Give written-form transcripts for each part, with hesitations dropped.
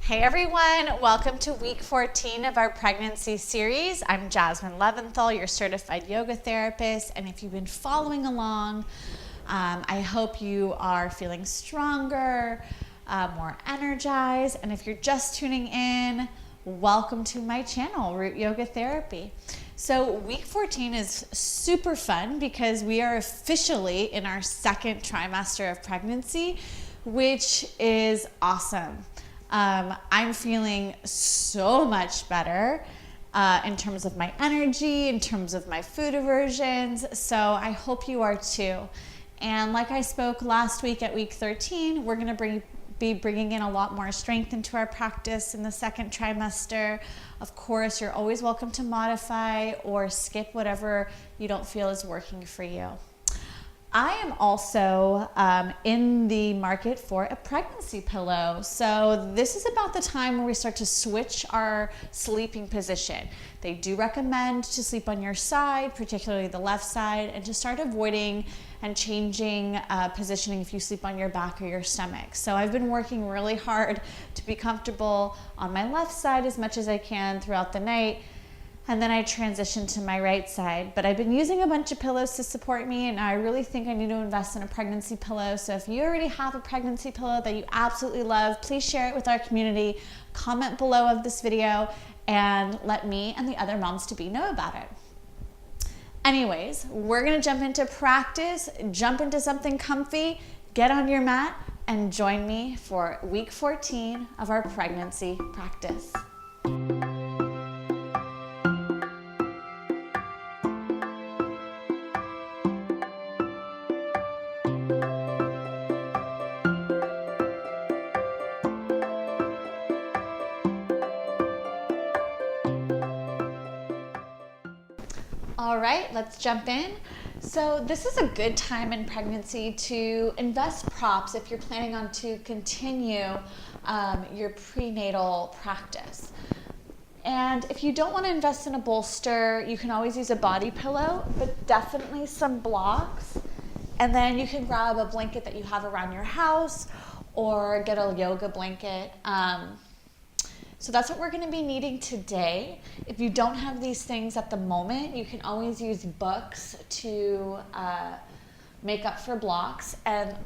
Hey everyone, welcome to week 14 of our pregnancy series. I'm Jasmine Leventhal, your certified yoga therapist, and if you've been following along, I hope you are feeling stronger, more energized, and if you're just tuning in, welcome to my channel, Root Yoga Therapy. So week 14 is super fun because we are officially in our second trimester of pregnancy, which is awesome. I'm feeling so much better in terms of my energy, in terms of my food aversions, so I hope you are too. And like I spoke last week at week 13, we're going to be bringing in a lot more strength into our practice in the second trimester. Of course, you're always welcome to modify or skip whatever you don't feel is working for you. I am also in the market for a pregnancy pillow. So this is about the time where we start to switch our sleeping position. They do recommend to sleep on your side, particularly the left side, and to start avoiding and changing positioning if you sleep on your back or your stomach. So I've been working really hard to be comfortable on my left side as much as I can throughout the night. And then I transitioned to my right side. But I've been using a bunch of pillows to support me, and I really think I need to invest in a pregnancy pillow. So if you already have a pregnancy pillow that you absolutely love, please share it with our community, comment below of this video, and let me and the other moms-to-be know about it. Anyways, we're gonna jump into practice, jump into something comfy, get on your mat, and join me for week 14 of our pregnancy practice. All right, let's jump in. So this is a good time in pregnancy to invest props if you're planning on to continue your prenatal practice. And if you don't want to invest in a bolster, you can always use a body pillow, but definitely some blocks. And then you can grab a blanket that you have around your house or get a yoga blanket. So that's what we're going to be needing today. If you don't have these things at the moment, you can always use books to make up for blocks, and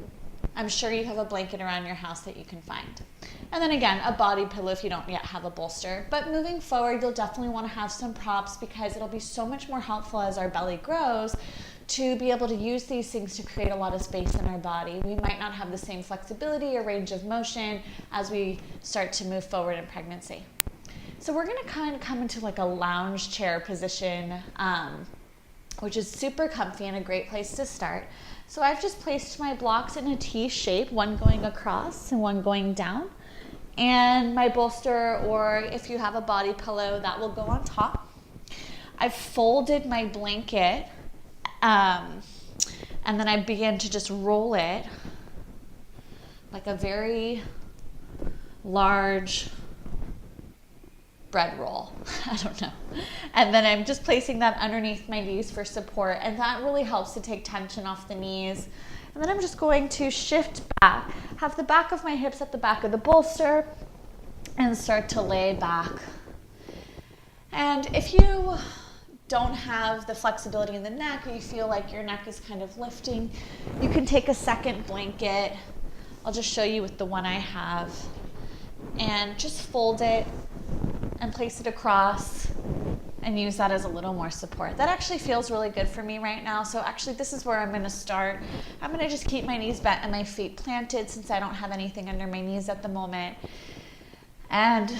I'm sure you have a blanket around your house that you can find. And then again, a body pillow if you don't yet have a bolster. But moving forward, you'll definitely want to have some props because it'll be so much more helpful as our belly grows to be able to use these things to create a lot of space in our body. We might not have the same flexibility or range of motion as we start to move forward in pregnancy. So we're gonna kind of come into like a lounge chair position, which is super comfy and a great place to start. So I've just placed my blocks in a T shape, one going across and one going down. And my bolster, or if you have a body pillow, that will go on top. I've folded my blanket and then I began to just roll it like a very large bread roll. I don't know. And then I'm just placing that underneath my knees for support, and that really helps to take tension off the knees. And then I'm just going to shift back, have the back of my hips at the back of the bolster, and start to lay back. And if you don't have the flexibility in the neck, or you feel like your neck is kind of lifting, you can take a second blanket. I'll just show you with the one I have, and just fold it and place it across and use that as a little more support. That actually feels really good for me right now. So actually this is where I'm gonna start. I'm gonna just keep my knees bent and my feet planted since I don't have anything under my knees at the moment. And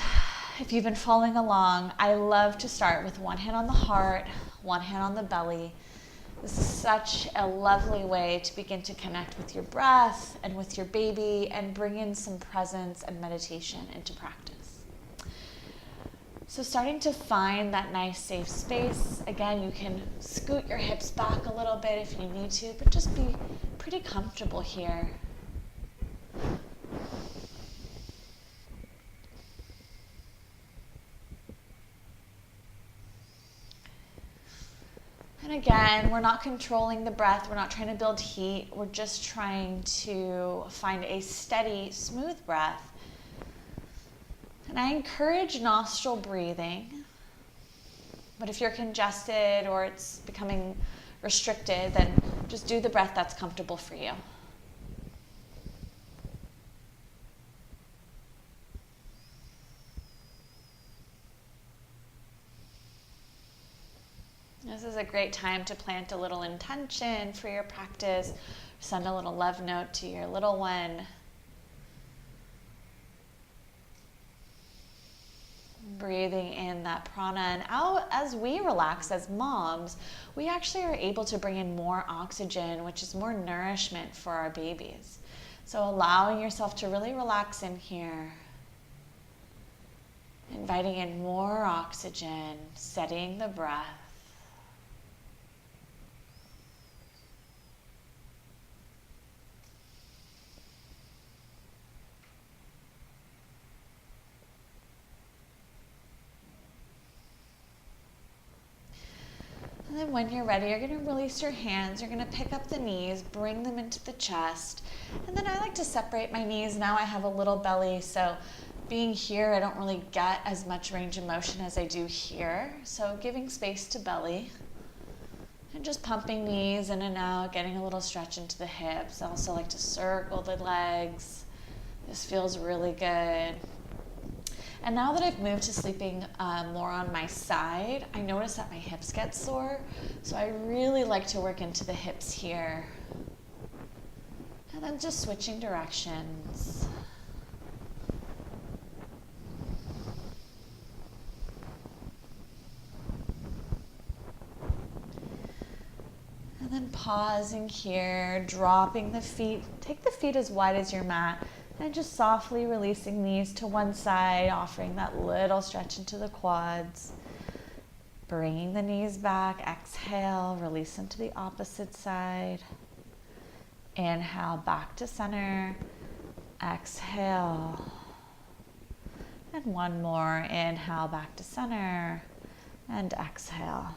if you've been following along, I love to start with one hand on the heart, one hand on the belly. This is such a lovely way to begin to connect with your breath and with your baby and bring in some presence and meditation into practice. So starting to find that nice safe space. Again, you can scoot your hips back a little bit if you need to, but just be pretty comfortable here. And again, we're not controlling the breath. We're not trying to build heat. We're just trying to find a steady, smooth breath And I encourage nostril breathing. But if you're congested or it's becoming restricted, then just do the breath that's comfortable for you. This is a great time to plant a little intention for your practice. Send a little love note to your little one. Breathing in that prana, and out as we relax as moms, we actually are able to bring in more oxygen, which is more nourishment for our babies. So allowing yourself to really relax in here, inviting in more oxygen, steadying the breath. And then when you're ready, you're going to release your hands. You're going to pick up the knees, bring them into the chest. And then I like to separate my knees. Now I have a little belly, so being here, I don't really get as much range of motion as I do here. So giving space to belly. And just pumping knees in and out, getting a little stretch into the hips. I also like to circle the legs. This feels really good. And now that I've moved to sleeping more on my side, I notice that my hips get sore. So I really like to work into the hips here. And then just switching directions. And then pausing here, dropping the feet. Take the feet as wide as your mat. And just softly releasing knees to one side, offering that little stretch into the quads. Bringing the knees back, exhale, release them to the opposite side. Inhale, back to center. Exhale. And one more, inhale, back to center. And exhale.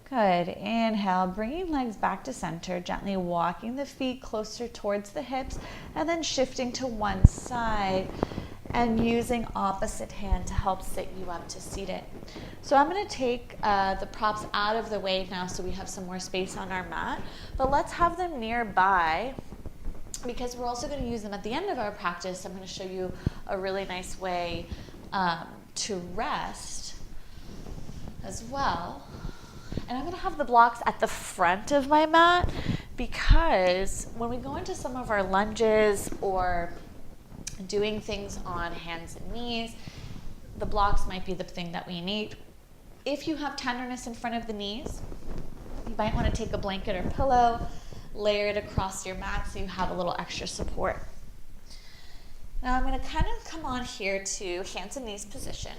Good. Inhale, bringing legs back to center, gently walking the feet closer towards the hips, and then shifting to one side and using opposite hand to help sit you up to seated. So I'm going to take the props out of the way now so we have some more space on our mat, but let's have them nearby because we're also going to use them at the end of our practice. I'm going to show you a really nice way to rest as well. And I'm going to have the blocks at the front of my mat because when we go into some of our lunges or doing things on hands and knees, the blocks might be the thing that we need. If you have tenderness in front of the knees, you might want to take a blanket or pillow, layer it across your mat so you have a little extra support. Now I'm going to kind of come on here to hands and knees position.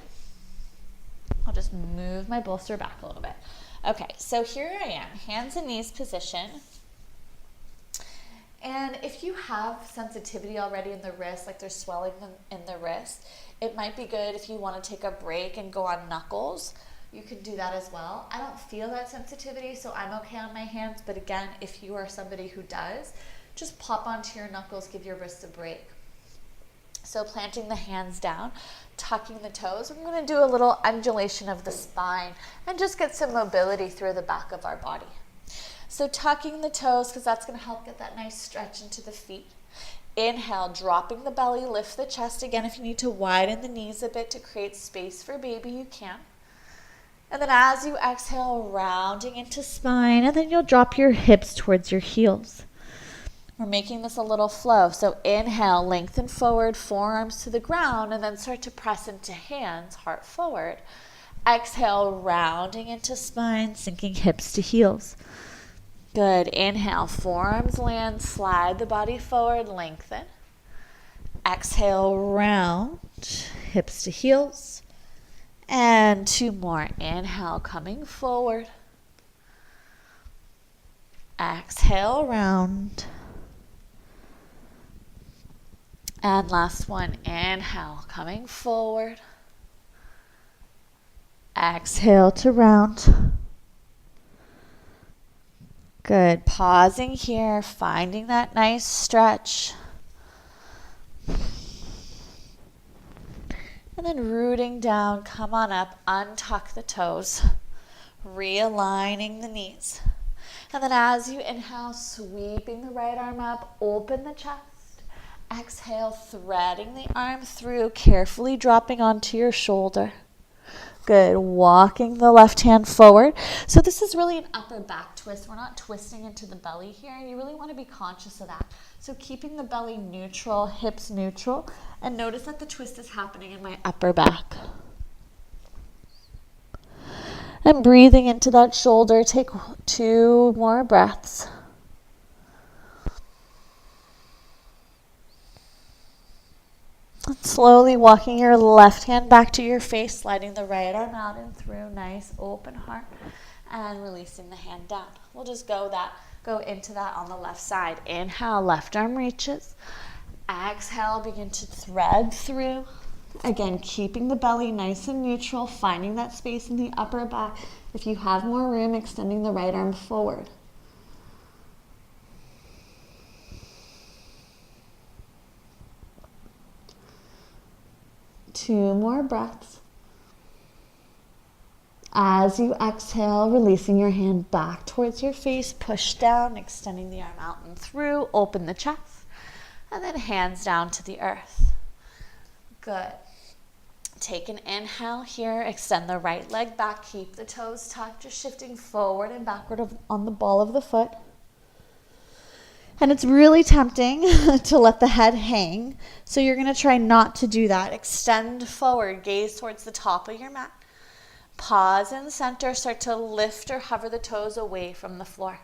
I'll just move my bolster back a little bit. Okay, so here I am, hands and knees position. And if you have sensitivity already in the wrist, like there's swelling in the wrist, it might be good if you want to take a break and go on knuckles. You can do that as well. I don't feel that sensitivity, so I'm okay on my hands. But again, if you are somebody who does, just pop onto your knuckles, give your wrist a break. So planting the hands down, tucking the toes. We're going to do a little undulation of the spine and just get some mobility through the back of our body. So tucking the toes because that's going to help get that nice stretch into the feet. Inhale, dropping the belly, lift the chest. Again, if you need to widen the knees a bit to create space for baby, you can. And then as you exhale, rounding into spine, and then you'll drop your hips towards your heels. We're making this a little flow. So inhale, lengthen forward, forearms to the ground, and then start to press into hands, heart forward. Exhale, rounding into spine, sinking hips to heels. Good. Inhale, forearms land, slide the body forward, lengthen. Exhale, round, hips to heels. And two more. Inhale, coming forward. Exhale, round. And last one, inhale, coming forward. Exhale to round. Good. Pausing here, finding that nice stretch. And then rooting down, come on up, untuck the toes, realigning the knees. And then as you inhale, sweeping the right arm up, open the chest. Exhale, threading the arm through, carefully dropping onto your shoulder. Good. Walking the left hand forward. So this is really an upper back twist. We're not twisting into the belly here. You really want to be conscious of that. So keeping the belly neutral, hips neutral, and notice that the twist is happening in my upper back. And breathing into that shoulder, take 2 more breaths. And slowly walking your left hand back to your face, sliding the right arm out and through, nice open heart, and releasing the hand down. We'll just go into that on the left side. Inhale, left arm reaches. Exhale, begin to thread through. Again, keeping the belly nice and neutral, finding that space in the upper back. If you have more room, extending the right arm forward. Two more breaths. As you exhale, releasing your hand back towards your face, push down, extending the arm out and through, open the chest, and then hands down to the earth. Good. Take an inhale here, extend the right leg back, keep the toes tucked, just shifting forward and backward on the ball of the foot. And it's really tempting to let the head hang, so you're going to try not to do that. Extend forward, gaze towards the top of your mat. Pause in the center, start to lift or hover the toes away from the floor.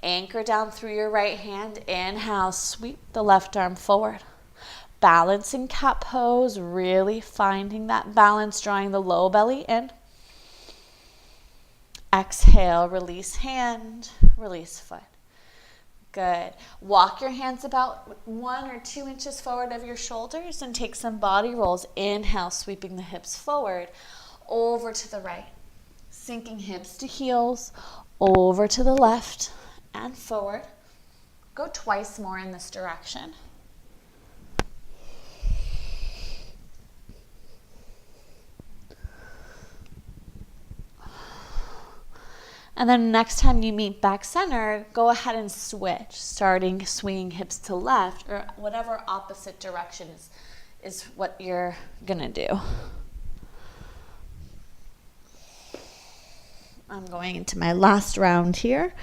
Anchor down through your right hand. Inhale, sweep the left arm forward. Balancing cat pose, really finding that balance, drawing the low belly in. Exhale, release hand, release foot. Good. Walk your hands about 1 or 2 inches forward of your shoulders and take some body rolls. Inhale, sweeping the hips forward, over to the right. Sinking hips to heels, over to the left and forward. Go twice more in this direction. And then next time you meet back center, go ahead and switch, starting swinging hips to left or whatever opposite direction is what you're gonna do. I'm going into my last round here.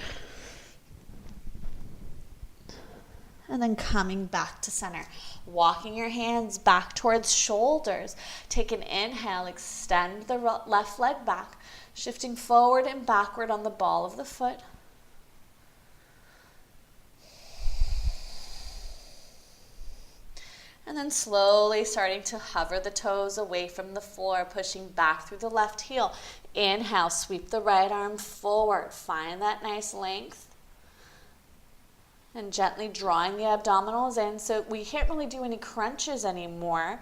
And then coming back to center. Walking your hands back towards shoulders. Take an inhale, extend the left leg back. Shifting forward and backward on the ball of the foot. And then slowly starting to hover the toes away from the floor, pushing back through the left heel. Inhale, sweep the right arm forward. Find that nice length. And gently drawing the abdominals in. So we can't really do any crunches anymore.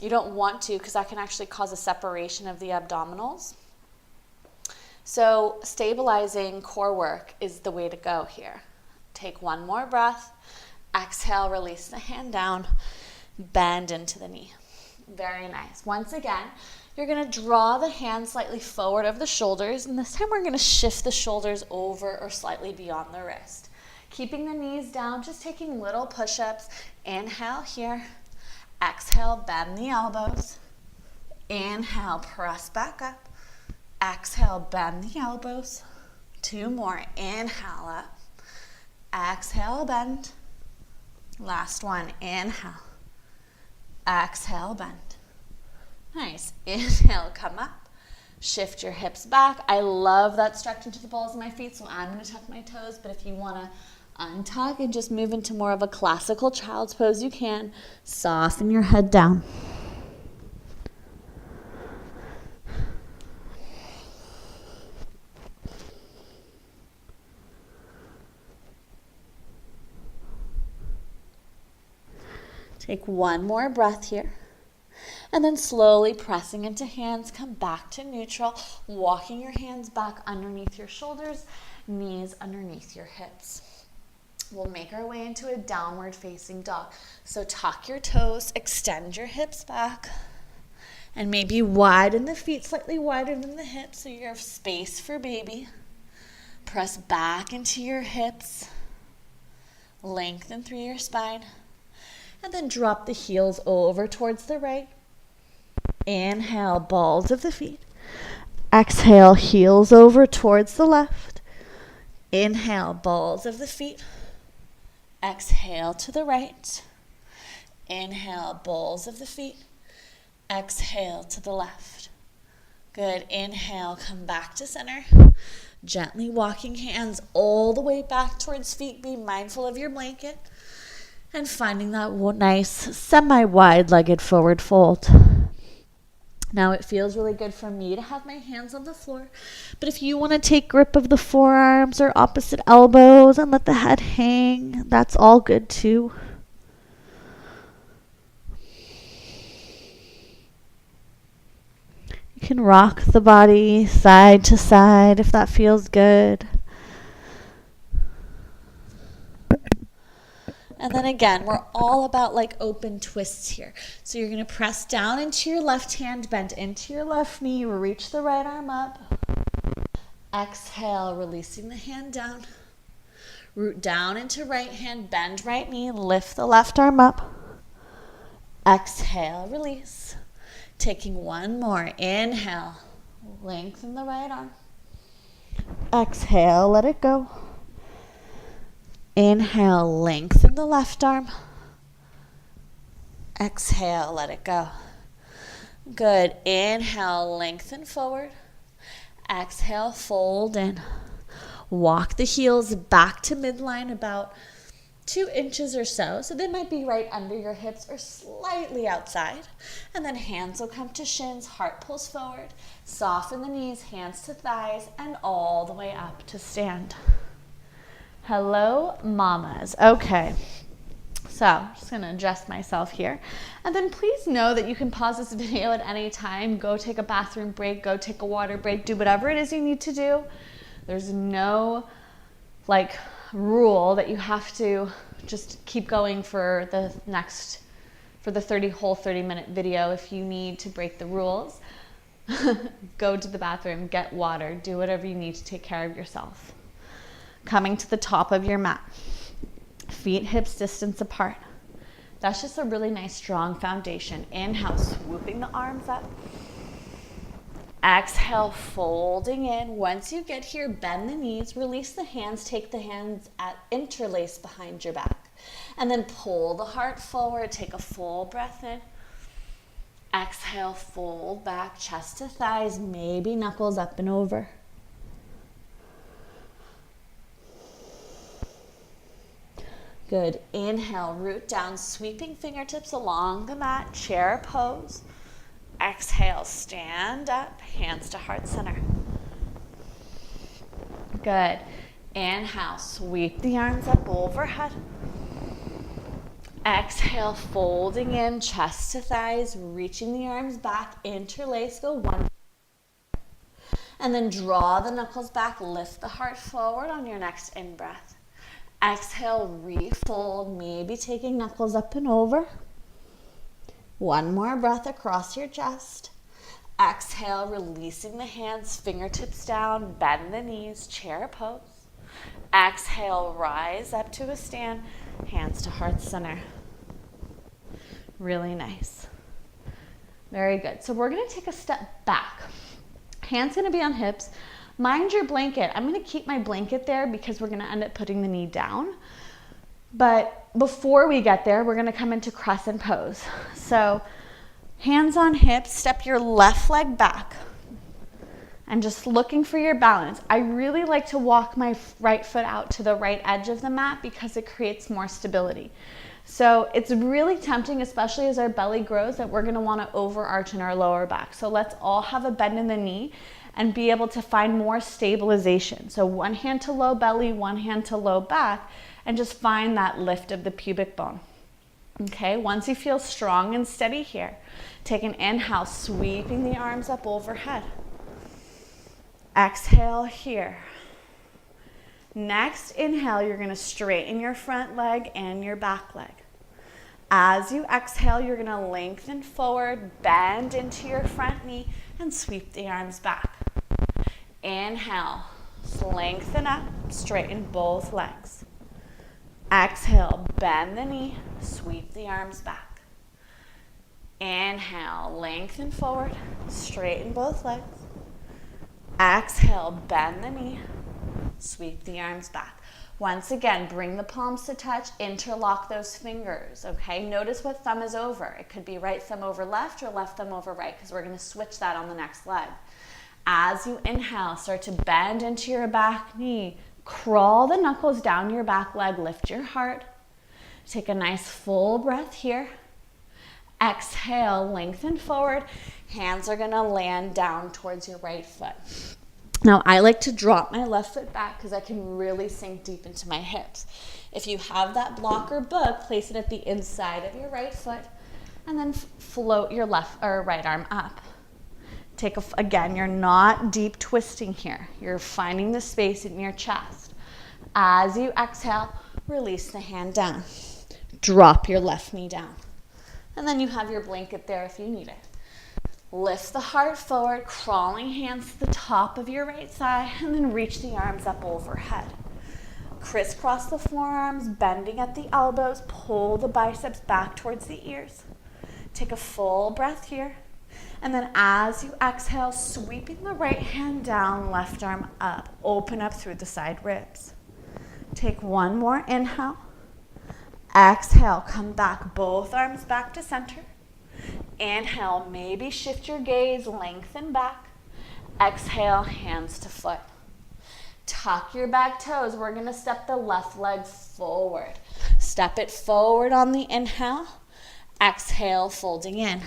You don't want to because that can actually cause a separation of the abdominals. So stabilizing core work is the way to go here. Take 1 more breath. Exhale, release the hand down. Bend into the knee. Very nice. Once again, you're going to draw the hand slightly forward of the shoulders. And this time we're going to shift the shoulders over or slightly beyond the wrist. Keeping the knees down, just taking little push-ups. Inhale here. Exhale, bend the elbows. Inhale, press back up. Exhale, bend the elbows. 2 more. Inhale up. Exhale, bend. Last one. Inhale. Exhale, bend. Nice. Inhale, come up. Shift your hips back. I love that stretch into the balls of my feet, so I'm going to tuck my toes, but if you want to untuck and just move into more of a classical child's pose, you can. Soften your head down. Take 1 more breath here. And then slowly pressing into hands, come back to neutral, walking your hands back underneath your shoulders, knees underneath your hips. We'll make our way into a downward facing dog. So tuck your toes, extend your hips back, and maybe widen the feet slightly wider than the hips so you have space for baby. Press back into your hips, lengthen through your spine, and then drop the heels over towards the right. Inhale, balls of the feet. Exhale, heels over towards the left. Inhale, balls of the feet. Exhale to the right. Inhale, balls of the feet. Exhale to the left. Good. Inhale, come back to center. Gently walking hands all the way back towards feet. Be mindful of your blanket. And finding that nice semi-wide-legged forward fold. Now it feels really good for me to have my hands on the floor. But if you want to take grip of the forearms or opposite elbows and let the head hang, that's all good too. You can rock the body side to side if that feels good. And then again, we're all about like open twists here. So you're going to press down into your left hand, bend into your left knee, reach the right arm up. Exhale, releasing the hand down. Root down into right hand, bend right knee, lift the left arm up. Exhale, release. Taking one more. Inhale, lengthen the right arm. Exhale, let it go. Inhale, lengthen the left arm. Exhale, let it go. Good. Inhale, lengthen forward. Exhale, fold in. Walk the heels back to midline about 2 inches or so. So they might be right under your hips or slightly outside. And then hands will come to shins, heart pulls forward. Soften the knees, hands to thighs, and all the way up to stand. Hello, mamas. Okay, so I'm just going to adjust myself here. And then please know that you can pause this video at any time. Go take a bathroom break, go take a water break, do whatever it is you need to do. There's no rule that you have to just keep going for the 30-minute video. If you need to break the rules, go to the bathroom, get water, do whatever you need to take care of yourself. Coming to the top of your mat. Feet hips distance apart. That's just a really nice strong foundation. Inhale, swooping the arms up. Exhale, folding in. Once you get here, bend the knees, release the hands, take the hands at interlace behind your back. And then pull the heart forward, take a full breath in. Exhale, fold back, chest to thighs, maybe knuckles up and over. Good. Inhale, root down, sweeping fingertips along the mat, chair pose. Exhale, stand up, hands to heart center. Good. Inhale, sweep the arms up overhead. Exhale, folding in, chest to thighs, reaching the arms back, interlace, go one. And then draw the knuckles back, lift the heart forward on your next in-breath. Exhale, refold, maybe taking knuckles up and over. One more breath across your chest. Exhale, releasing the hands, fingertips down, bend the knees, chair pose. Exhale, rise up to a stand, hands to heart center. Really nice. Very good. So we're going to take a step back. Hands going to be on hips. Mind your blanket. I'm going to keep my blanket there because we're going to end up putting the knee down. But before we get there, we're going to come into Crescent Pose. So hands on hips, step your left leg back. And just looking for your balance. I really like to walk my right foot out to the right edge of the mat because it creates more stability. So it's really tempting, especially as our belly grows, that we're going to want to overarch in our lower back. So let's all have a bend in the knee and be able to find more stabilization. So one hand to low belly, one hand to low back, and just find that lift of the pubic bone. Okay, once you feel strong and steady here, take an inhale, sweeping the arms up overhead. Exhale here. Next inhale, you're going to straighten your front leg and your back leg. As you exhale, you're going to lengthen forward, bend into your front knee, and sweep the arms back. Inhale, lengthen up, straighten both legs. Exhale, bend the knee, sweep the arms back. Inhale, lengthen forward, straighten both legs. Exhale, bend the knee, sweep the arms back. Once again, bring the palms to touch, interlock those fingers, okay? Notice what thumb is over. It could be right thumb over left or left thumb over right, because we're going to switch that on the next leg. As you inhale, start to bend into your back knee. Crawl the knuckles down your back leg, lift your heart. Take a nice full breath here. Exhale, lengthen forward. Hands are going to land down towards your right foot. Now, I like to drop my left foot back because I can really sink deep into my hips. If you have that block or book, place it at the inside of your right foot and then float your left or right arm up. Again, you're not deep twisting here. You're finding the space in your chest. As you exhale, release the hand down. Drop your left knee down. And then you have your blanket there if you need it. Lift the heart forward, crawling hands to the top of your right thigh, and then reach the arms up overhead. Crisscross the forearms, bending at the elbows, pull the biceps back towards the ears. Take a full breath here. And then as you exhale, sweeping the right hand down, left arm up. Open up through the side ribs. Take one more inhale. Exhale, come back, both arms back to center. Inhale, maybe shift your gaze, lengthen back. Exhale, hands to foot. Tuck your back toes. We're going to step the left leg forward. Step it forward on the inhale. Exhale, folding in.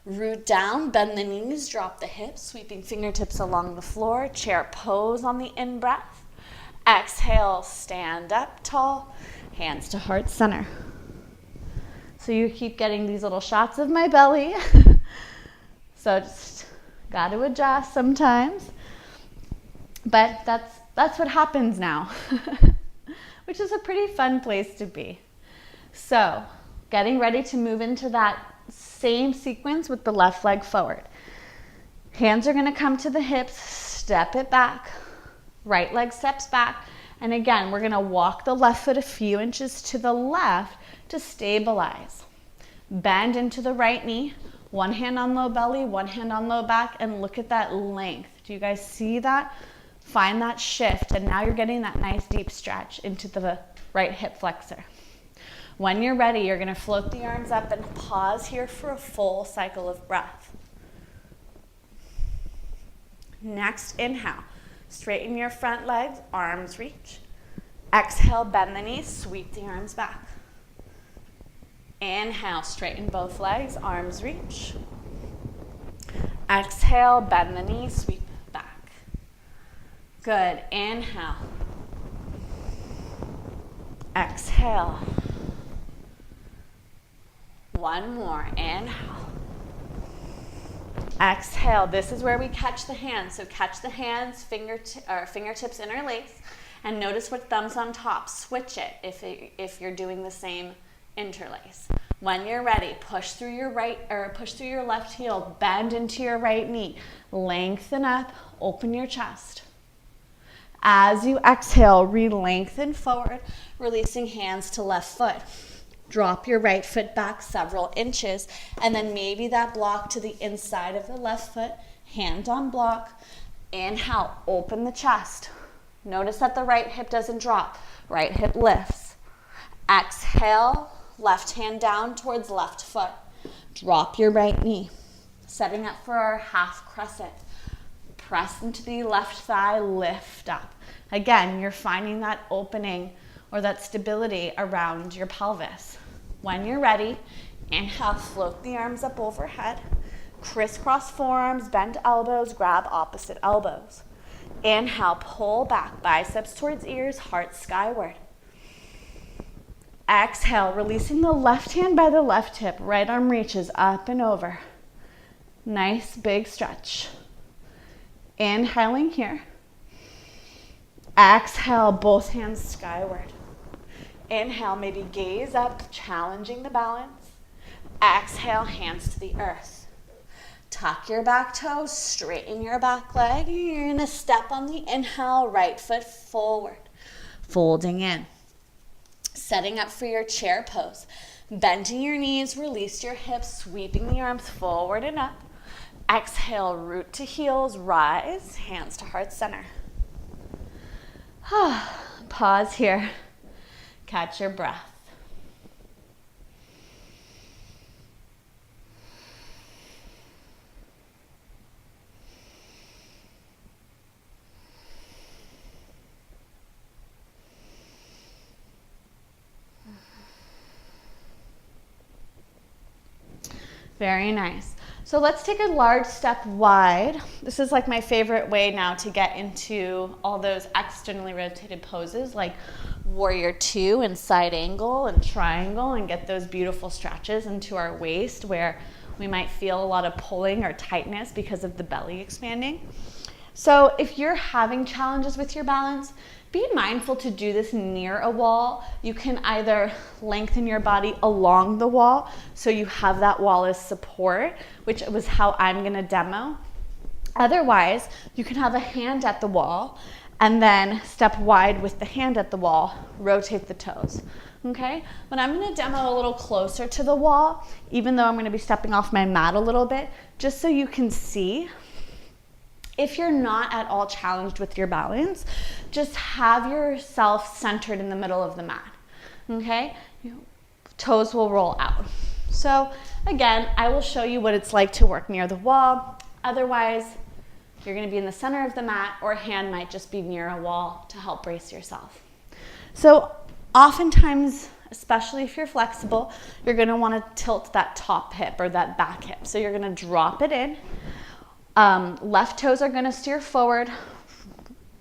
Root down, bend the knees, drop the hips, sweeping fingertips along the floor. Chair pose on the in-breath. Exhale, stand up tall, hands to heart center. So you keep getting these little shots of my belly. So just got to adjust sometimes. But that's what happens now, which is a pretty fun place to be. So getting ready to move into that same sequence with the left leg forward. Hands are going to come to the hips, step it back. Right leg steps back. And again, we're going to walk the left foot a few inches to the left to stabilize. Bend into the right knee. One hand on low belly, one hand on low back, and look at that length. Do you guys see that? Find that shift, and now you're getting that nice deep stretch into the right hip flexor. When you're ready, you're going to float the arms up and pause here for a full cycle of breath. Next, inhale. Straighten your front legs, arms reach. Exhale, bend the knees, sweep the arms back. Inhale, straighten both legs, arms reach. Exhale, bend the knees, sweep back. Good. Inhale. Exhale. One more. Inhale. Exhale. This is where we catch the hands. So catch the hands, fingertips interlace, and notice what thumb's on top. Switch it if you're doing the same interlace. When you're ready, push through your left heel, bend into your right knee, lengthen up, open your chest. As you exhale, re-lengthen forward, releasing hands to left foot. Drop your right foot back several inches, and then maybe that block to the inside of the left foot, hand on block. Inhale, open the chest. Notice that the right hip doesn't drop, right hip lifts. Exhale, left hand down towards left foot. Drop your right knee. Setting up for our half crescent. Press into the left thigh, lift up. Again, you're finding that opening or that stability around your pelvis. When you're ready, inhale, float the arms up overhead. Crisscross forearms, bend elbows, grab opposite elbows. Inhale, pull back, biceps towards ears, heart skyward. Exhale, releasing the left hand by the left hip, right arm reaches up and over. Nice big stretch. Inhaling here. Exhale, both hands skyward. Inhale, maybe gaze up, challenging the balance. Exhale, hands to the earth. Tuck your back toes, straighten your back leg. You're gonna step on the inhale, right foot forward, folding in. Setting up for your chair pose. Bending your knees, release your hips, sweeping the arms forward and up. Exhale, root to heels, rise, hands to heart center. Pause here. Catch your breath. Very nice. So let's take a large step wide. This is like my favorite way now to get into all those externally rotated poses like warrior two and side angle and triangle, and get those beautiful stretches into our waist where we might feel a lot of pulling or tightness because of the belly expanding. So if you're having challenges with your balance, be mindful to do this near a wall. You can either lengthen your body along the wall so you have that wall as support, which was how I'm gonna demo. Otherwise, you can have a hand at the wall and then step wide with the hand at the wall, rotate the toes, okay? But I'm gonna demo a little closer to the wall, even though I'm gonna be stepping off my mat a little bit, just so you can see. If you're not at all challenged with your balance, just have yourself centered in the middle of the mat, okay? Toes will roll out. So again, I will show you what it's like to work near the wall. Otherwise, you're gonna be in the center of the mat, or a hand might just be near a wall to help brace yourself. So oftentimes, especially if you're flexible, you're gonna wanna tilt that top hip or that back hip. So you're gonna drop it in. Left toes are gonna steer forward,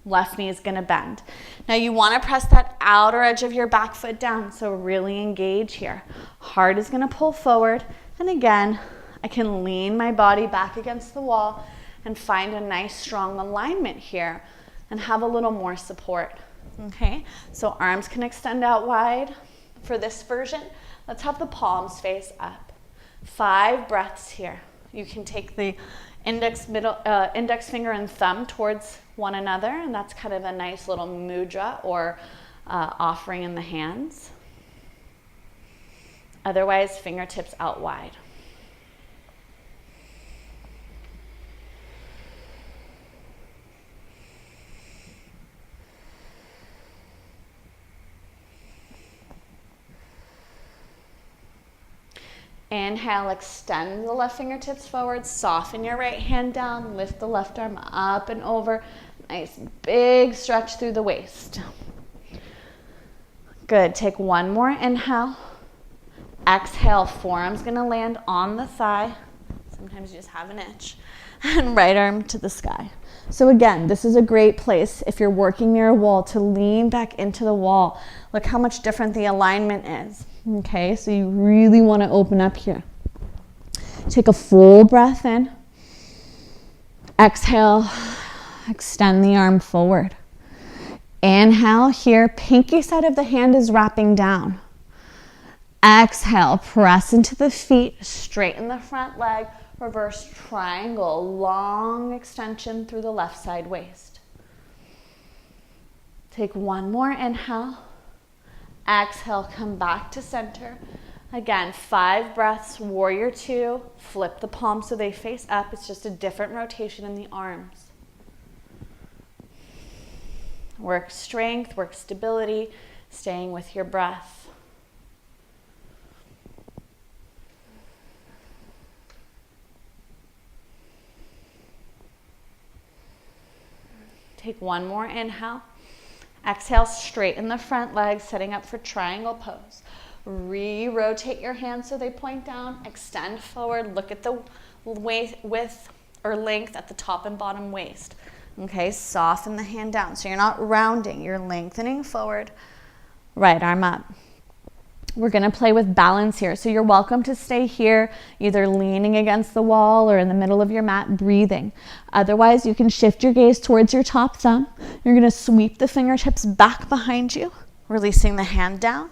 left knee is gonna bend. Now you wanna press that outer edge of your back foot down, so really engage here. Heart is gonna pull forward, and again, I can lean my body back against the wall and find a nice strong alignment here and have a little more support, okay? So arms can extend out wide. For this version, let's have the palms face up. 5 breaths here. You can take the index finger and thumb towards one another, and that's kind of a nice little mudra or offering in the hands. Otherwise, fingertips out wide. Inhale, extend the left fingertips forward, soften your right hand down, lift the left arm up and over. Nice big stretch through the waist. Good, take one more inhale. Exhale, forearm's gonna land on the thigh. Sometimes you just have an itch. And right arm to the sky. So again, this is a great place if you're working near a wall to lean back into the wall. Look how much different the alignment is. Okay, so you really want to open up here. Take a full breath in. Exhale, extend the arm forward. Inhale here, pinky side of the hand is wrapping down. Exhale, press into the feet, straighten the front leg, reverse triangle, long extension through the left side waist. Take one more inhale. Exhale, come back to center. Again, 5 breaths, warrior two. Flip the palms so they face up. It's just a different rotation in the arms. Work strength, work stability, staying with your breath. Take one more inhale. Exhale, straighten the front leg, setting up for triangle pose. Re-rotate your hands so they point down. Extend forward. Look at the width or length at the top and bottom waist. Okay, soften the hand down. So you're not rounding, you're lengthening forward. Right arm up. We're gonna play with balance here. So you're welcome to stay here, either leaning against the wall or in the middle of your mat, breathing. Otherwise, you can shift your gaze towards your top thumb. You're gonna sweep the fingertips back behind you, releasing the hand down,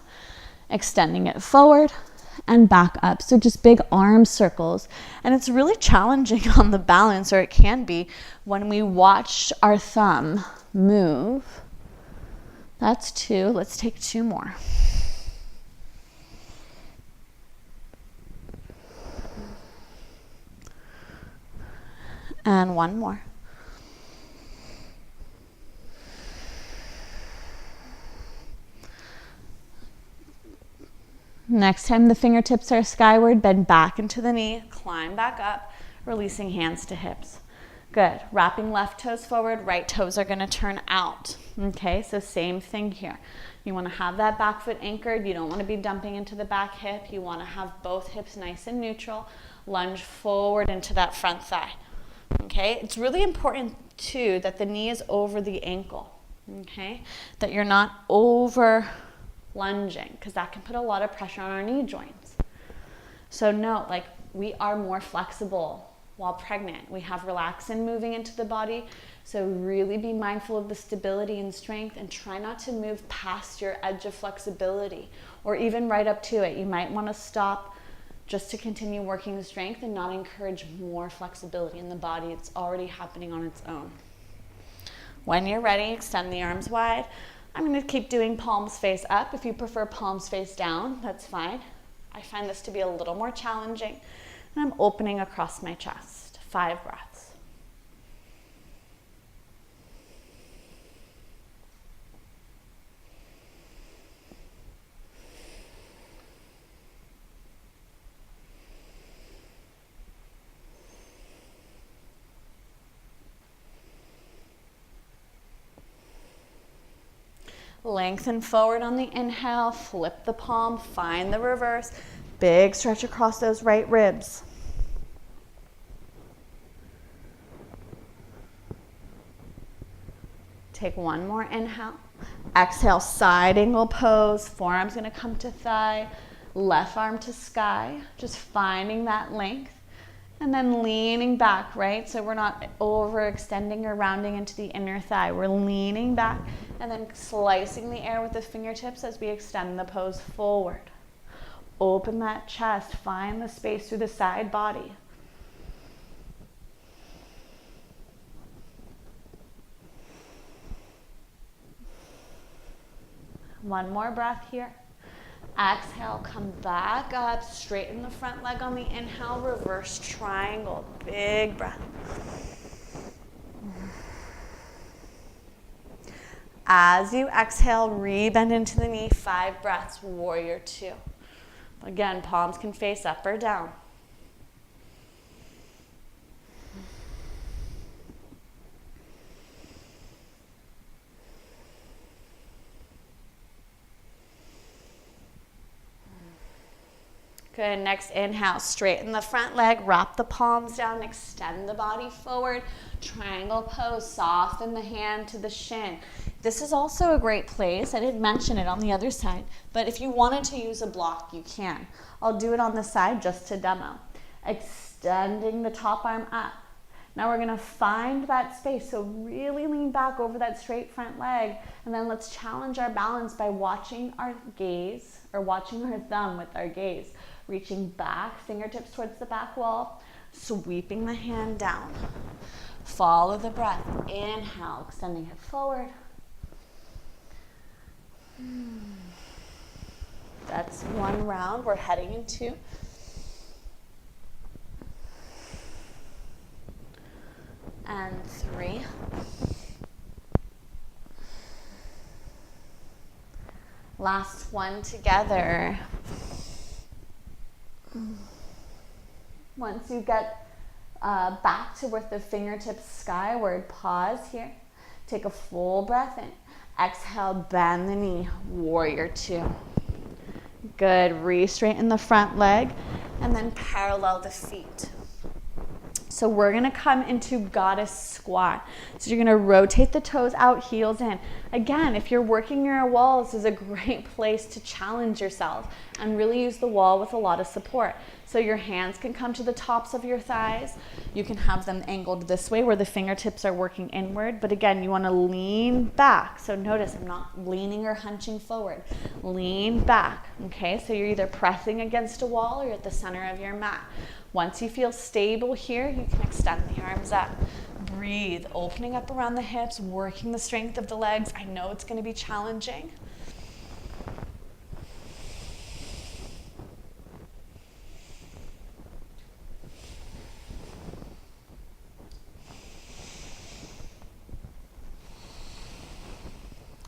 extending it forward and back up. So just big arm circles. And it's really challenging on the balance, or it can be, when we watch our thumb move. That's 2. Let's take 2 more. And 1 more. Next time the fingertips are skyward, bend back into the knee, climb back up, releasing hands to hips. Good. Wrapping left toes forward, right toes are going to turn out. Okay, so same thing here. You want to have that back foot anchored. You don't want to be dumping into the back hip. You want to have both hips nice and neutral. Lunge forward into that front thigh. Okay, it's really important too that the knee is over the ankle. Okay, that you're not over lunging, because that can put a lot of pressure on our knee joints. So note, like, we are more flexible while pregnant. We have relaxin moving into the body. So really be mindful of the stability and strength, and try not to move past your edge of flexibility or even right up to it. You might want to stop just to continue working the strength and not encourage more flexibility in the body. It's already happening on its own. When you're ready, extend the arms wide. I'm going to keep doing palms face up. If you prefer palms face down, that's fine. I find this to be a little more challenging. And I'm opening across my chest. 5 breaths. Lengthen forward on the inhale, flip the palm, find the reverse. Big stretch across those right ribs. Take 1 more inhale. Exhale, side angle pose. Forearm's gonna come to thigh, left arm to sky. Just finding that length. And then leaning back, right? So we're not overextending or rounding into the inner thigh. We're leaning back and then slicing the air with the fingertips as we extend the pose forward. Open that chest, find the space through the side body. One more breath here. Exhale, come back up, straighten the front leg on the inhale, reverse triangle, big breath. As you exhale, rebend into the knee, 5 breaths, warrior 2. Again, palms can face up or down. Good, next inhale, straighten the front leg, wrap the palms down, extend the body forward, triangle pose, soften the hand to the shin. This is also a great place, I didn't mention it on the other side, but if you wanted to use a block, you can. I'll do it on the side just to demo. Extending the top arm up. Now we're gonna find that space, so really lean back over that straight front leg, and then let's challenge our balance by watching our gaze, or watching our thumb with our gaze. Reaching back, fingertips towards the back wall, sweeping the hand down. Follow the breath. Inhale, extending it forward. That's 1 round. We're heading into 3. Last one together. Once you get back to with the fingertips skyward, pause here. Take a full breath in. Exhale, bend the knee, warrior 2. Good, re-straighten the front leg and then parallel the feet. So we're gonna come into goddess squat. So you're gonna rotate the toes out, heels in. Again, if you're working your wall, this is a great place to challenge yourself and really use the wall with a lot of support. So your hands can come to the tops of your thighs. You can have them angled this way where the fingertips are working inward. But again, you want to lean back. So notice I'm not leaning or hunching forward. Lean back, okay? So you're either pressing against a wall or you're at the center of your mat. Once you feel stable here, you can extend the arms up. Breathe, opening up around the hips, working the strength of the legs. I know it's going to be challenging.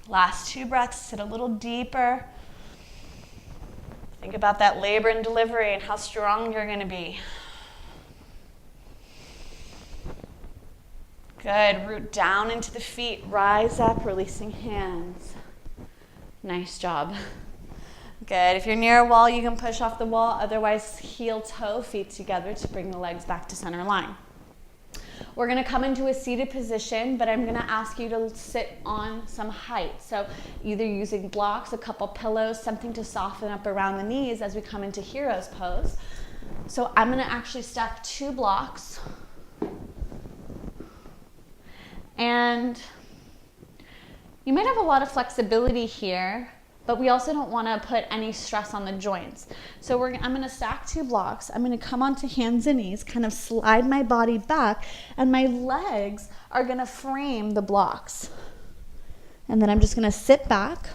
Last 2 breaths, sit a little deeper. Think about that labor and delivery and how strong you're going to be. Good, root down into the feet, rise up, releasing hands. Nice job. Good, if you're near a wall, you can push off the wall, otherwise heel toe, feet together to bring the legs back to center line. We're gonna come into a seated position, but I'm gonna ask you to sit on some height. So either using blocks, a couple pillows, something to soften up around the knees as we come into hero's pose. So I'm gonna actually stack 2 blocks. And you might have a lot of flexibility here, but we also don't want to put any stress on the joints. So I'm going to stack 2 blocks. I'm going to come onto hands and knees, kind of slide my body back, and my legs are going to frame the blocks. And then I'm just going to sit back,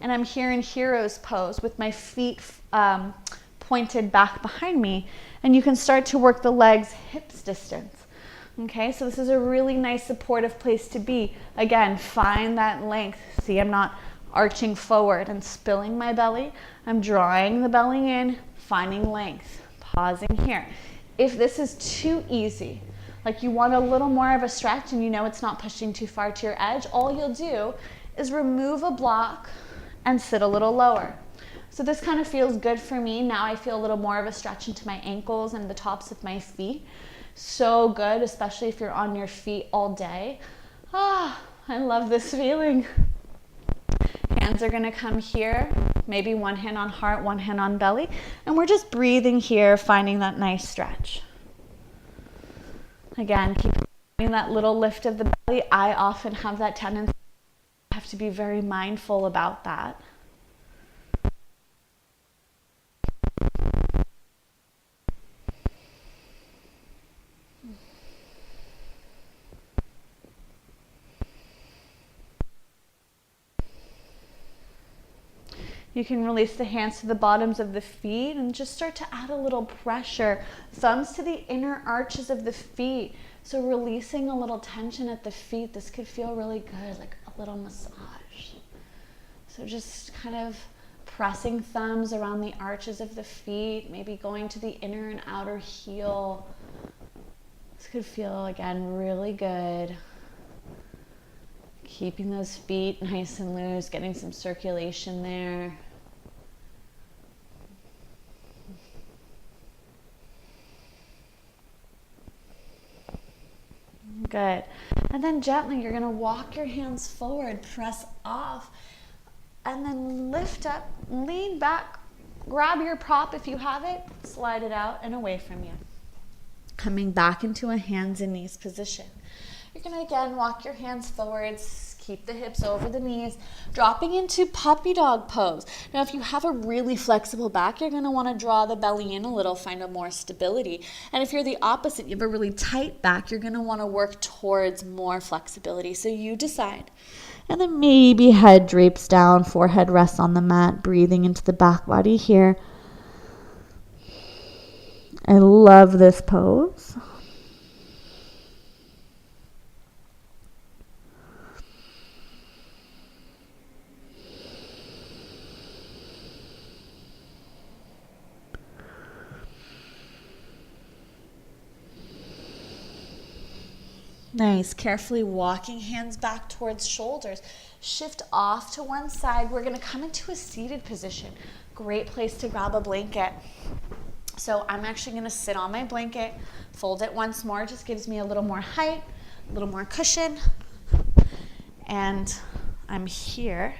and I'm here in hero's pose with my feet pointed back behind me, and you can start to work the legs hips distance. Okay, so this is a really nice supportive place to be. Again, find that length. See, I'm not arching forward and spilling my belly. I'm drawing the belly in, finding length, pausing here. If this is too easy, like you want a little more of a stretch and you know it's not pushing too far to your edge, all you'll do is remove a block and sit a little lower. So this kind of feels good for me. Now I feel a little more of a stretch into my ankles and the tops of my feet. So good, especially if you're on your feet all day. Ah, I love this feeling. Hands are gonna come here, maybe one hand on heart, one hand on belly, and we're just breathing here, finding that nice stretch. Again, keep finding that little lift of the belly. I often have that tendency. I have to be very mindful about that. You can release the hands to the bottoms of the feet and just start to add a little pressure. Thumbs to the inner arches of the feet. So releasing a little tension at the feet. This could feel really good, like a little massage. So just kind of pressing thumbs around the arches of the feet, maybe going to the inner and outer heel. This could feel, again, really good. Keeping those feet nice and loose, getting some circulation there. Good. And then gently, you're going to walk your hands forward, press off, and then lift up, lean back, grab your prop if you have it, slide it out and away from you. Coming back into a hands and knees position. You're going to again walk your hands forwards, keep the hips over the knees, dropping into puppy dog pose. Now, if you have a really flexible back, you're going to want to draw the belly in a little, find a more stability. And if you're the opposite, you have a really tight back, you're going to want to work towards more flexibility. So you decide. And then maybe head drapes down, forehead rests on the mat, breathing into the back body here. I love this pose. Nice. Carefully walking hands back towards shoulders. Shift off to one side. We're going to come into a seated position. Great place to grab a blanket. So I'm actually going to sit on my blanket, fold it once more. Just gives me a little more height, a little more cushion. And I'm here.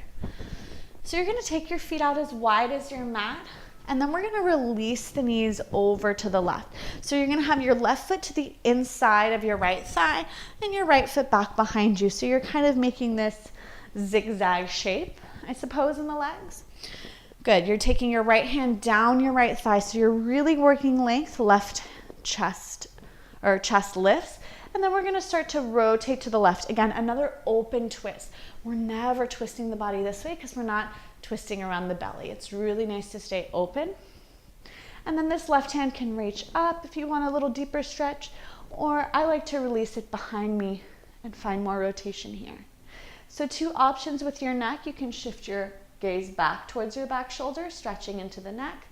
So you're gonna take your feet out as wide as your mat, and then we're gonna release the knees over to the left. So you're gonna have your left foot to the inside of your right thigh and your right foot back behind you. So you're kind of making this zigzag shape, I suppose, in the legs. Good, you're taking your right hand down your right thigh. So you're really working length, left chest or chest lifts. And then we're gonna start to rotate to the left. Again, another open twist. We're never twisting the body this way because we're not twisting around the belly. It's really nice to stay open. And then this left hand can reach up if you want a little deeper stretch, or I like to release it behind me and find more rotation here. So two options with your neck. You can shift your gaze back towards your back shoulder, stretching into the neck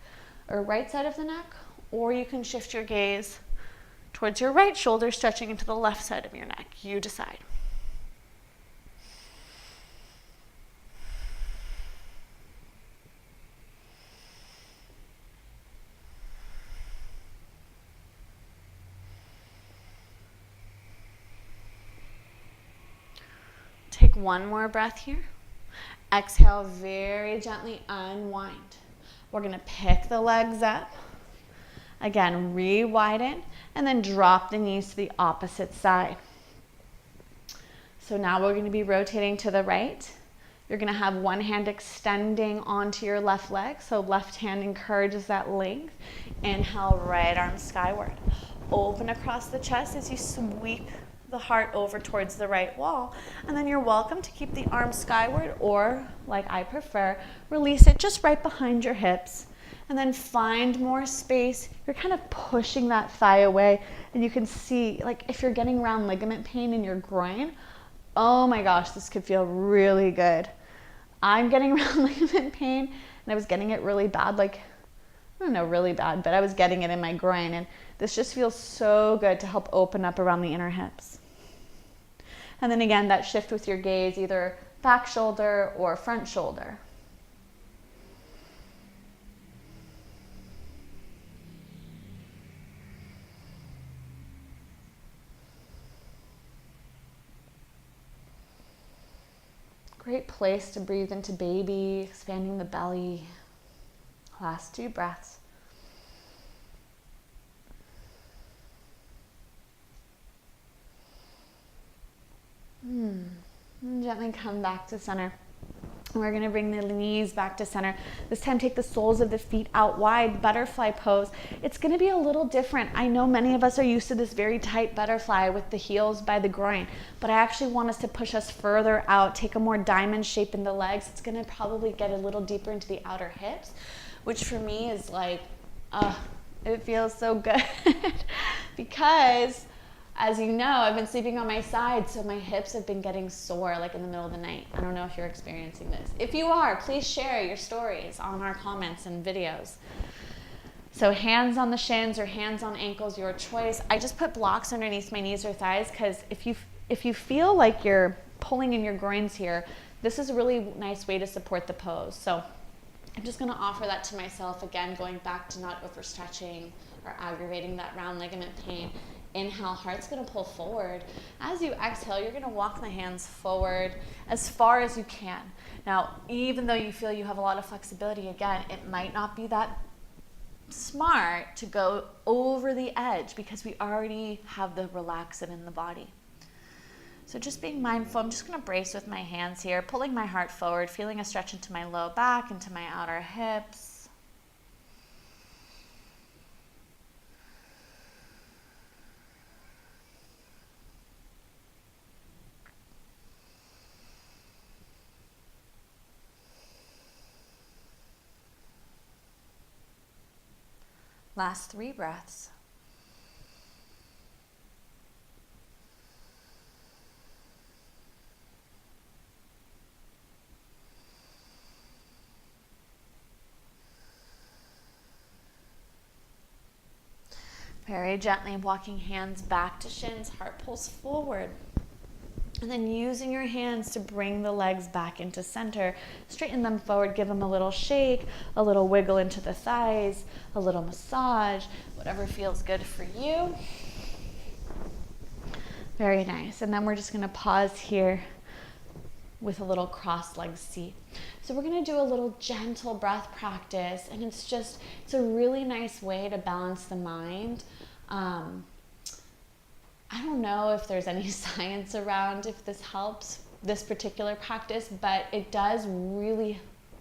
or right side of the neck, or you can shift your gaze towards your right shoulder, stretching into the left side of your neck. You decide. Take one more breath here. Exhale, very gently unwind. We're gonna pick the legs up. Again, re-widen, and then drop the knees to the opposite side. So now we're gonna be rotating to the right. You're gonna have one hand extending onto your left leg. So left hand encourages that length. Inhale, right arm skyward. Open across the chest as you sweep the heart over towards the right wall. And then you're welcome to keep the arm skyward, or like I prefer, release it just right behind your hips. And then find more space. You're kind of pushing that thigh away, and you can see, like, if you're getting round ligament pain in your groin, oh my gosh, this could feel really good. I'm getting round ligament pain, and I was getting it really bad, like, I don't know, really bad, but I was getting it in my groin, and this just feels so good to help open up around the inner hips. And then again, that shift with your gaze, either back shoulder or front shoulder. Great place to breathe into baby, expanding the belly. Last 2 breaths. And gently come back to center. We're going to bring the knees back to center. This time, take the soles of the feet out wide, butterfly pose. It's going to be a little different. I know many of us are used to this very tight butterfly with the heels by the groin, but I actually want us to push us further out, take a more diamond shape in the legs. It's going to probably get a little deeper into the outer hips, which for me is like, it feels so good because, as you know, I've been sleeping on my side, so my hips have been getting sore like in the middle of the night. I don't know if you're experiencing this. If you are, please share your stories on our comments and videos. So hands on the shins or hands on ankles, your choice. I just put blocks underneath my knees or thighs because if you feel like you're pulling in your groins here, this is a really nice way to support the pose. So I'm just going to offer that to myself, again, going back to not overstretching or aggravating that round ligament pain. Inhale, heart's going to pull forward. As you exhale, you're going to walk the hands forward as far as you can. Now, even though you feel you have a lot of flexibility, again, it might not be that smart to go over the edge because we already have the relaxant in the body. So just being mindful, I'm just going to brace with my hands here, pulling my heart forward, feeling a stretch into my low back, into my outer hips. Last 3 breaths. Very gently walking hands back to shins, heart pulls forward. And then using your hands to bring the legs back into center, straighten them forward, give them a little shake, a little wiggle into the thighs, a little massage, whatever feels good for you. Very nice. And then we're just going to pause here, with a little cross-legged seat. So we're gonna do a little gentle breath practice, and it's a really nice way to balance the mind. I don't know if there's any science around if this helps, this particular practice, but it does really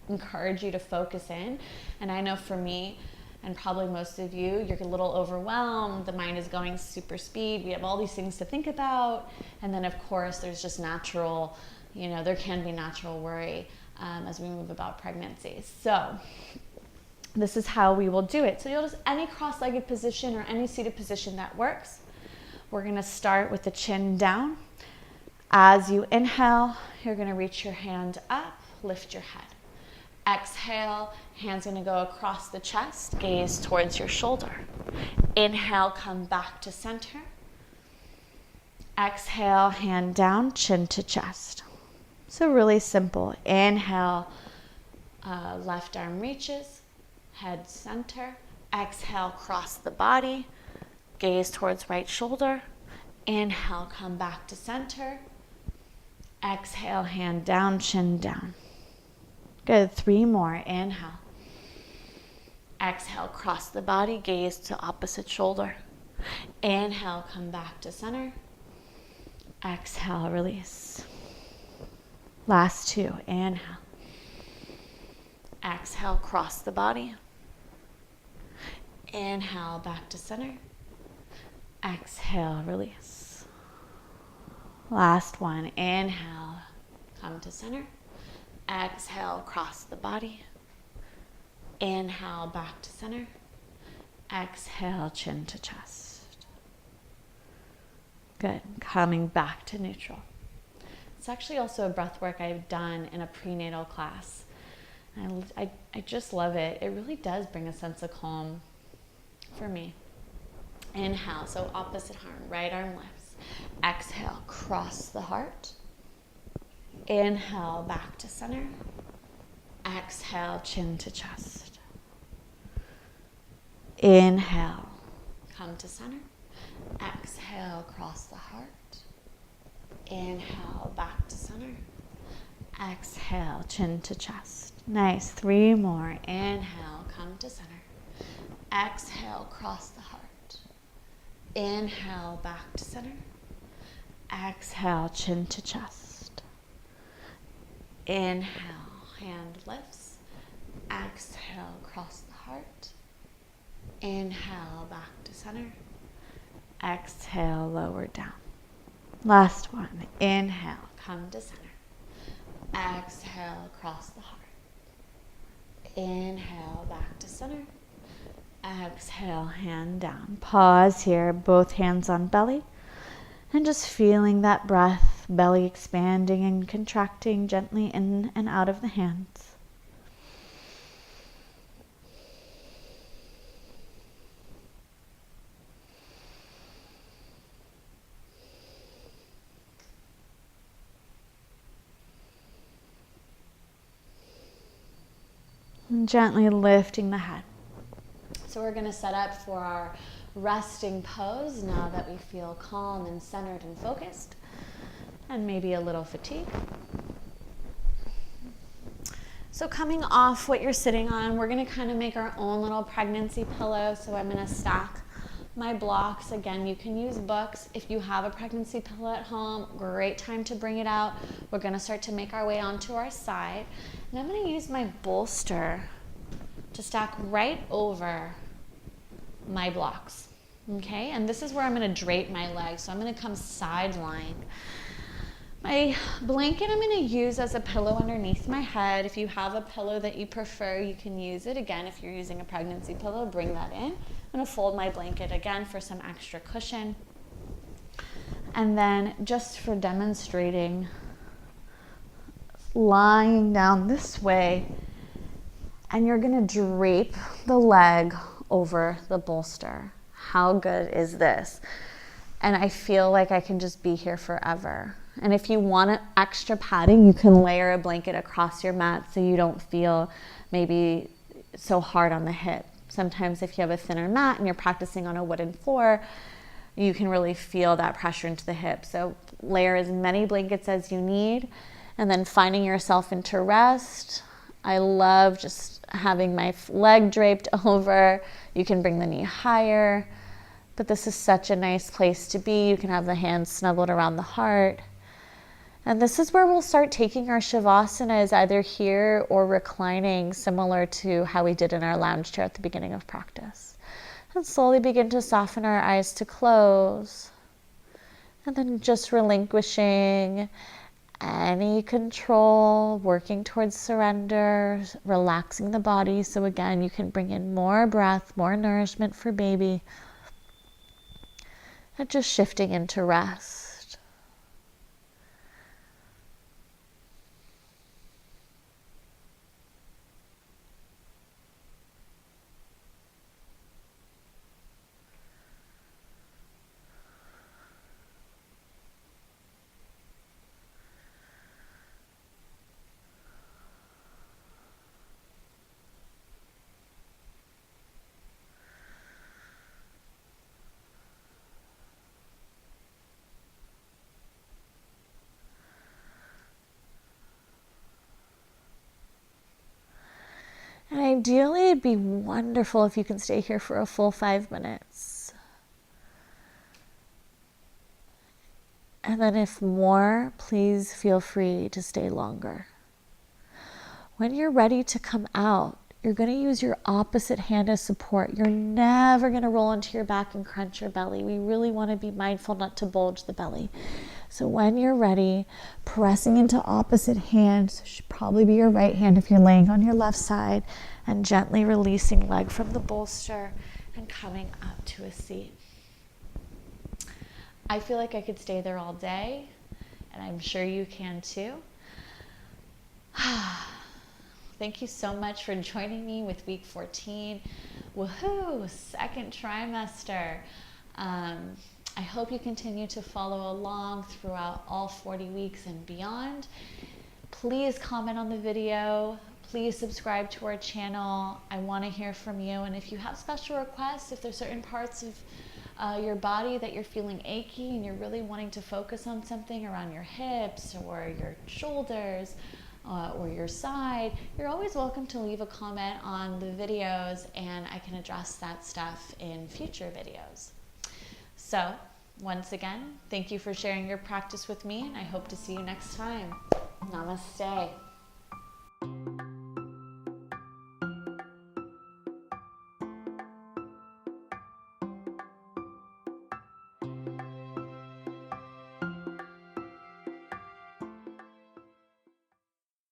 encourage you to focus in. And I know for me, and probably most of you, you're a little overwhelmed, the mind is going super speed, we have all these things to think about, and then of course there's just natural, there can be natural worry as we move about pregnancy. So this is how we will do it. So you'll just, any cross-legged position or any seated position that works. We're gonna start with the chin down. As you inhale, you're gonna reach your hand up, lift your head. Exhale, hands gonna go across the chest, gaze towards your shoulder. Inhale, come back to center. Exhale, hand down, chin to chest. So really simple. Inhale, left arm reaches, head center. Exhale, cross the body, gaze towards right shoulder. Inhale, come back to center. Exhale, hand down, chin down. Good, 3 more. Inhale. Exhale, cross the body, gaze to opposite shoulder. Inhale, come back to center. Exhale, release. Last 2. Inhale. Exhale, cross the body. Inhale, back to center. Exhale, release. Last 1. Inhale, come to center. Exhale, cross the body. Inhale, back to center. Exhale, chin to chest. Good. Coming back to neutral. It's actually also a breath work I've done in a prenatal class. I just love it. It really does bring a sense of calm for me. Inhale, so opposite arm, right arm lifts. Exhale, cross the heart. Inhale, back to center. Exhale, chin to chest. Inhale, come to center. Exhale, cross the heart. Inhale, back to center. Exhale, chin to chest. Nice. 3 more. Inhale, come to center. Exhale, cross the heart. Inhale, back to center. Exhale, chin to chest. Inhale, hand lifts. Exhale, cross the heart. Inhale, back to center. Exhale, lower down. Last 1. Inhale, come to center. Exhale, cross the heart. Inhale, back to center. Exhale, hand down. Pause here, both hands on belly. And just feeling that breath, belly expanding and contracting gently in and out of the hands. And gently lifting the head. So we're going to set up for our resting pose now that we feel calm and centered and focused, and maybe a little fatigue. So coming off what you're sitting on, we're going to kind of make our own little pregnancy pillow. So I'm going to stack my blocks. Again, you can use books. If you have a pregnancy pillow at home, great time to bring it out. We're going to start to make our way onto our side. And I'm going to use my bolster to stack right over my blocks. Okay, and this is where I'm going to drape my legs. So I'm going to come sideline. My blanket I'm going to use as a pillow underneath my head. If you have a pillow that you prefer, you can use it. Again, if you're using a pregnancy pillow, bring that in. I'm going to fold my blanket again for some extra cushion. And then just for demonstrating, lying down this way, and you're going to drape the leg over the bolster. How good is this? And I feel like I can just be here forever. And if you want extra padding, you can layer a blanket across your mat so you don't feel maybe so hard on the hip. Sometimes if you have a thinner mat and you're practicing on a wooden floor, you can really feel that pressure into the hip. So layer as many blankets as you need. And then finding yourself into rest. I love just having my leg draped over. You can bring the knee higher, but this is such a nice place to be. You can have the hands snuggled around the heart. And this is where we'll start taking our Shavasanas, either here or reclining, similar to how we did in our lounge chair at the beginning of practice. And slowly begin to soften our eyes to close. And then just relinquishing any control, working towards surrender, relaxing the body. So again, you can bring in more breath, more nourishment for baby. And just shifting into rest. And ideally, it'd be wonderful if you can stay here for a full 5 minutes. And then if more, please feel free to stay longer. When you're ready to come out, you're going to use your opposite hand as support. You're never going to roll into your back and crunch your belly. We really want to be mindful not to bulge the belly. So when you're ready, pressing into opposite hands, should probably be your right hand if you're laying on your left side, and gently releasing leg from the bolster and coming up to a seat. I feel like I could stay there all day, and I'm sure you can too. Thank you so much for joining me with week 14. Woohoo! Second trimester. I hope you continue to follow along throughout all 40 weeks and beyond. Please comment on the video. Please subscribe to our channel. I want to hear from you. And if you have special requests, if there's certain parts of your body that you're feeling achy and you're really wanting to focus on something around your hips or your shoulders or your side, you're always welcome to leave a comment on the videos, and I can address that stuff in future videos. So, once again, thank you for sharing your practice with me, and I hope to see you next time. Namaste.